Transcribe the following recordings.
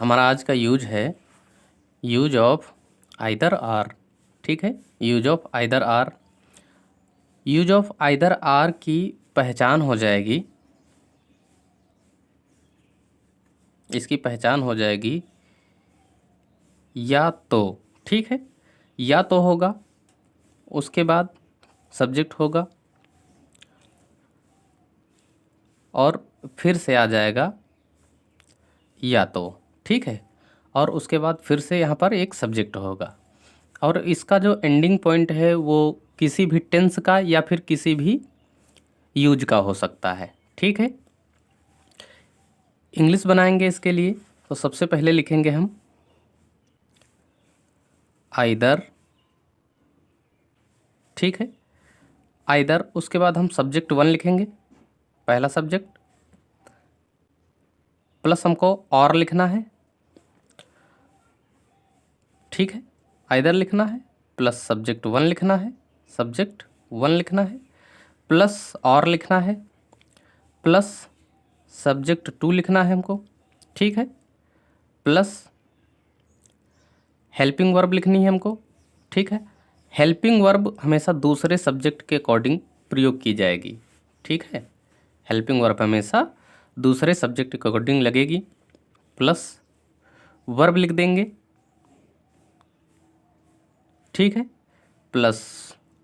हमारा आज का यूज है यूज ऑफ आइदर आर। ठीक है, use of either or. Use of either or की पहचान हो जाएगी, इसकी पहचान हो जाएगी या तो, ठीक है, या तो होगा, उसके बाद सब्जेक्ट होगा और फिर से आ जाएगा या तो, ठीक है, और उसके बाद फिर से यहाँ पर एक सब्जेक्ट होगा। और इसका जो एंडिंग पॉइंट है वो किसी भी टेंस का या फिर किसी भी यूज का हो सकता है। ठीक है, इंग्लिश बनाएंगे इसके लिए तो सबसे पहले लिखेंगे हम आइदर। ठीक है, आइदर, उसके बाद हम सब्जेक्ट वन लिखेंगे, पहला सब्जेक्ट, प्लस हमको और लिखना है। ठीक है, आइदर लिखना है प्लस सब्जेक्ट वन लिखना है, सब्जेक्ट वन लिखना है, प्लस और लिखना है, प्लस सब्जेक्ट टू लिखना है हमको। ठीक है, प्लस हेल्पिंग वर्ब लिखनी है हमको। ठीक है, हेल्पिंग वर्ब हमेशा दूसरे सब्जेक्ट के अकॉर्डिंग प्रयोग की जाएगी। ठीक है, हेल्पिंग वर्ब हमेशा दूसरे सब्जेक्ट के अकॉर्डिंग लगेगी। प्लस वर्ब लिख देंगे। ठीक है, प्लस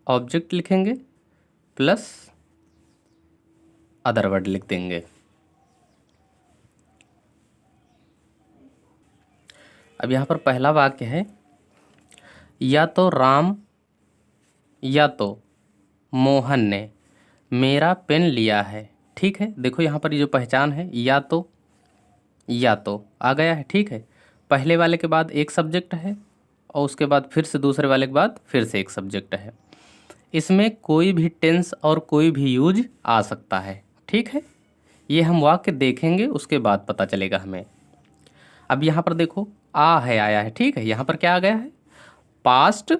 ऑब्जेक्ट लिखेंगे, प्लस अदर वर्ड लिख देंगे। अब यहाँ पर पहला वाक्य है, या तो राम या तो मोहन ने मेरा पेन लिया है। ठीक है, देखो यहाँ पर ये जो पहचान है या तो आ गया है। ठीक है, पहले वाले के बाद एक सब्जेक्ट है और उसके बाद फिर से दूसरे वाले के बाद फिर से एक सब्जेक्ट है। इसमें कोई भी टेंस और कोई भी यूज आ सकता है। ठीक है, ये हम वाक्य देखेंगे उसके बाद पता चलेगा हमें। अब यहाँ पर देखो आ है आया है। ठीक है, यहाँ पर क्या आ गया है, पास्ट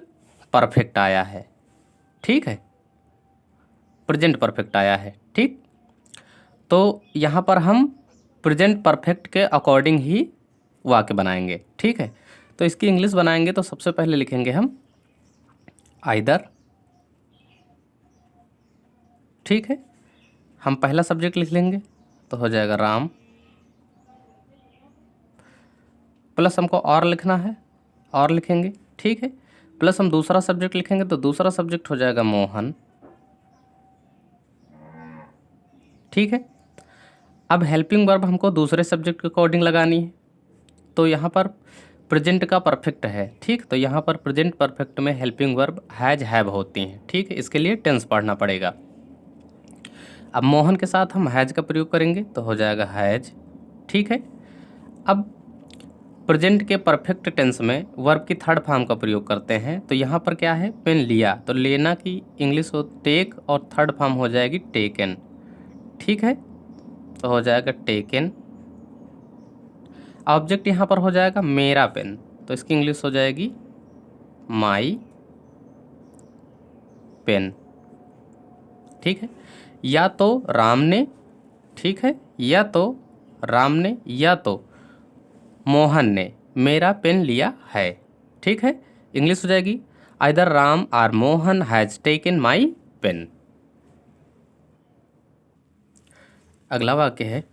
परफेक्ट आया है। ठीक है, प्रेजेंट परफेक्ट आया है। ठीक, तो यहाँ पर हम प्रेजेंट परफेक्ट के अकॉर्डिंग ही वाक्य बनाएंगे। ठीक है, तो इसकी इंग्लिश बनाएंगे तो सबसे पहले लिखेंगे हम आइदर। ठीक है, हम पहला सब्जेक्ट लिख लेंगे तो हो जाएगा राम, प्लस हमको और लिखना है, और लिखेंगे। ठीक है, प्लस हम दूसरा सब्जेक्ट लिखेंगे तो दूसरा सब्जेक्ट हो जाएगा मोहन। ठीक है, अब हेल्पिंग वर्ब हमको दूसरे सब्जेक्ट के अकॉर्डिंग लगानी है तो यहाँ पर प्रेजेंट का परफेक्ट है। ठीक, तो यहाँ पर प्रेजेंट परफेक्ट में हेल्पिंग वर्ब हैज हैव होती हैं। ठीक है, इसके लिए टेंस पढ़ना पड़ेगा। अब मोहन के साथ हम हैज का प्रयोग करेंगे तो हो जाएगा हैज। ठीक है, अब प्रेजेंट के परफेक्ट टेंस में वर्ब की थर्ड फॉर्म का प्रयोग करते हैं तो यहाँ पर क्या है, पेन लिया, तो लेना की इंग्लिश हो टेक और थर्ड फॉर्म हो जाएगी टेकन। ठीक है, तो हो जाएगा टेकन। ऑब्जेक्ट यहाँ पर हो जाएगा मेरा पेन, तो इसकी इंग्लिश हो जाएगी माई पेन। ठीक है, या तो राम ने, ठीक है, या तो राम ने या तो मोहन ने मेरा पेन लिया है। ठीक है, इंग्लिश हो जाएगी either Ram or Mohan has taken my pen. अगला वाक्य है,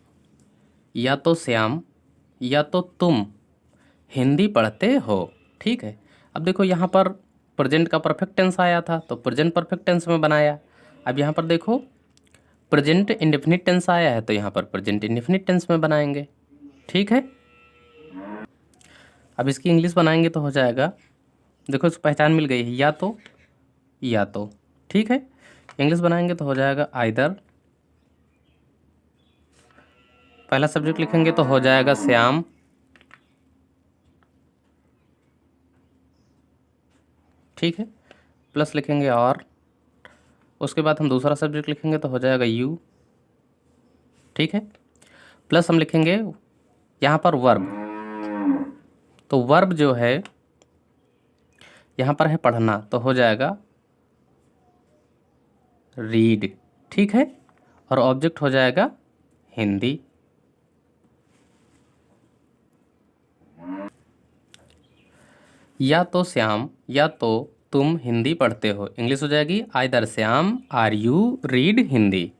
या तो श्याम या तो तुम हिंदी पढ़ते हो। ठीक है, अब देखो यहाँ पर प्रेजेंट का परफेक्ट टेंस आया था तो प्रेजेंट परफेक्ट टेंस में बनाया। अब यहाँ पर देखो प्रेजेंट इंडेफिनिट टेंस आया है तो यहाँ पर प्रेजेंट इंडेफिनिट टेंस में बनाएंगे। ठीक है, अब इसकी इंग्लिश बनाएंगे तो हो जाएगा, देखो इसको पहचान मिल गई है, या तो। ठीक है, इंग्लिश बनाएंगे तो हो जाएगा आइदर, पहला सब्जेक्ट लिखेंगे तो हो जाएगा श्याम। ठीक है, प्लस लिखेंगे और, उसके बाद हम दूसरा सब्जेक्ट लिखेंगे तो हो जाएगा यू। ठीक है, प्लस हम लिखेंगे यहाँ पर वर्ब, तो वर्ब जो है यहाँ पर है पढ़ना तो हो जाएगा रीड। ठीक है, और ऑब्जेक्ट हो जाएगा हिंदी। या तो श्याम या तो तुम हिंदी पढ़ते हो, इंग्लिश हो जाएगी either Shyam or you read Hindi.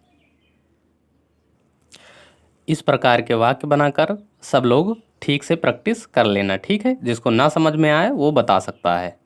इस प्रकार के वाक्य बनाकर सब लोग ठीक से प्रैक्टिस कर लेना, ठीक है। जिसको ना समझ में आए वो बता सकता है।